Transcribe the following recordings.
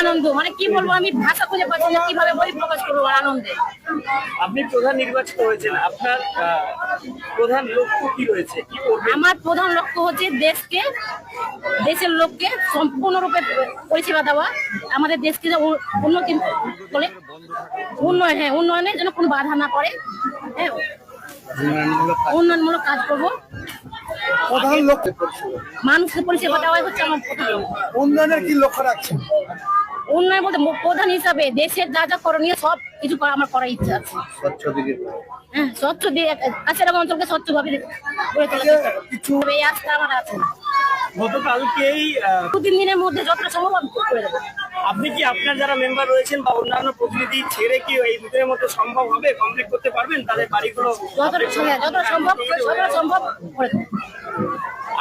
আনন্দ মানে কি বলবো, আমি ভাষা খুঁজে পাচ্ছি না কিভাবে বই প্রকাশ করবো আনন্দে। আপনি প্রধান নির্বাচিত হয়েছেন, আপনার প্রধান লক্ষ্য কি রয়েছে? কি করবেন? আমার প্রধান লক্ষ্য হচ্ছে দেশের লোককে সম্পূর্ণরূপে পরিষেবা দেওয়া, আমাদের দেশকে উন্নতি বলে উন্নয়নের জন্য কোনো বাধা না করে, হ্যাঁ উন্নয়নমূলক কাজ করবো। প্রধান লক্ষ্য মানুষকে পরিষেবা দেওয়াই হচ্ছে আমার প্রধান লক্ষ্য। উন্নয়নের কি লক্ষ্য রাখছেন? উন্নয়ন বলতে প্রধান হিসাবে দেশের যা যা করণীয় সব কিছু আমার করার ইচ্ছা আছে। স্বচ্ছ দিকে হ্যাঁ, স্বচ্ছ দিয়ে কাছের অঞ্চলকে স্বচ্ছভাবে গড়ে তোলার চেষ্টা করব। কিছু এই আস্থা আমার আছে। গতকালকেই 2-3 দিনের মধ্যে যতটা সম্ভব আমি করে দেবো। আপনি কি আপনার যারা মেম্বার রয়েছেন বা অন্যান্য প্রতিনিধি ছেড়ে কি এই দুদিনের মধ্যে সম্ভব হবে, কমপ্লিট করতে পারবেন তাদের বাড়িগুলো? যতটা সম্ভব করে দেবো।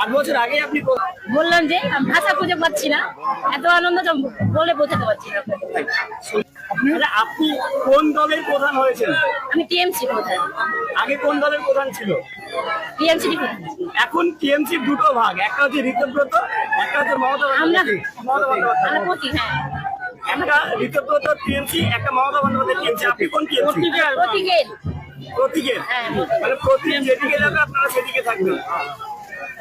8 বছর আগে আপনি বললাম যে আমি ভাষা খুঁজে পাচ্ছি না, এত আনন্দ বলে বোঝাতে পারছি না। আপনি কোন দলের প্রধান হয়েছেন? আমি টিএমসি প্রধান। আগে কোন দলের প্রধান ছিল? টিএমসি এখন টিএমসি দুটো ভাগ, একটা হচ্ছে ঋতব্রত, একটা হচ্ছে মমতা বন্দ্যোপাধ্যায়। আমরা প্রতীক, হ্যাঁ একটা ঋতব্রত টিএমসি, একটা মমতা বন্দ্যোপাধ্যায় টিএমসি। আপনি কোন টিএমসি? প্রতীকের। হ্যাঁ, মানে প্রতীক যেদিকে যাবে আপনারা সেদিকে থাকবেন।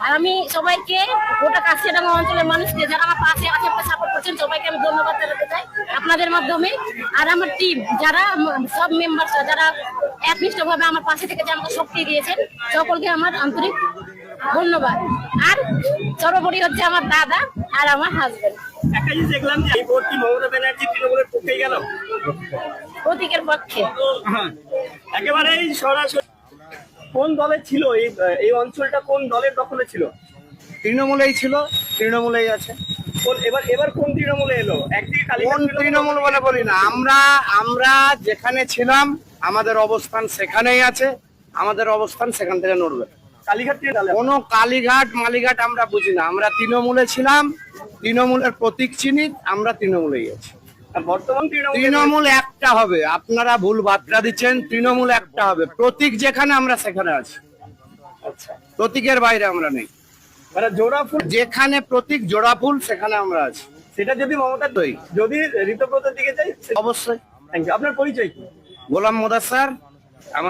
আর আমি সবাইকে গোটা কাশিয়াডাঙ্গা অঞ্চলের মানুষকে যারা আমার পাশে আছে সাপোর্ট করছেন সবাইকে আমি ধন্যবাদ জানাতে চাই আপনাদের মাধ্যমে। আর আমার টিম যারা সব মেম্বার যারা একনিষ্ঠভাবে আমার পাশে থেকে যে আমাকে শক্তি দিয়েছেন সকলকে আমার আন্তরিক ধন্যবাদ। আর সর্বোপরি হচ্ছে আমার দাদা আর আমার হাজবেন্ড। একটা জিনিস দেখলাম যে এই ভোটটি মমতা ব্যানার্জি তৃণমূলের পক্ষেই গেল, প্রতীকের পক্ষে। একেবারেই সরাসরি। কোন দলে ছিল এই অঞ্চলটা, কোন দলের দখলে ছিল? তৃণমূলেই ছিল, তৃণমূলেই আছে। এবার কোন তৃণমূলে এলো? একদিকে কোন তৃণমূল বলে বলি না, আমরা যেখানে ছিলাম আমাদের অবস্থান সেখানেই আছে, আমাদের অবস্থান সেখান থেকে নড়বে। কালীঘাট কোনো কালীঘাট মালিঘাট আমরা বুঝি না, আমরা তৃণমূলে ছিলাম, তৃণমূলের প্রতীক চিনি, আমরা তৃণমূলেই আছি। বর্তমান তৃণমূল একটা হবে, আপনারা ভুল বার্তা দিচ্ছেন, তৃণমূল একটা হবে, প্রতীক যেখানে আমরা সেখানে আছি। আচ্ছা, প্রতীকের বাইরে আমরা নেই। মানে জোড়াফুল যেখানে প্রতীক জোড়াফুল সেখানে আমরা আছি। সেটা যদি মমতা তৈরি, যদি ঋতব্রতের দিকে যাই অবশ্যই। Thank you. আপনার পরিচয় কি? গোলাম মোদাস স্যার।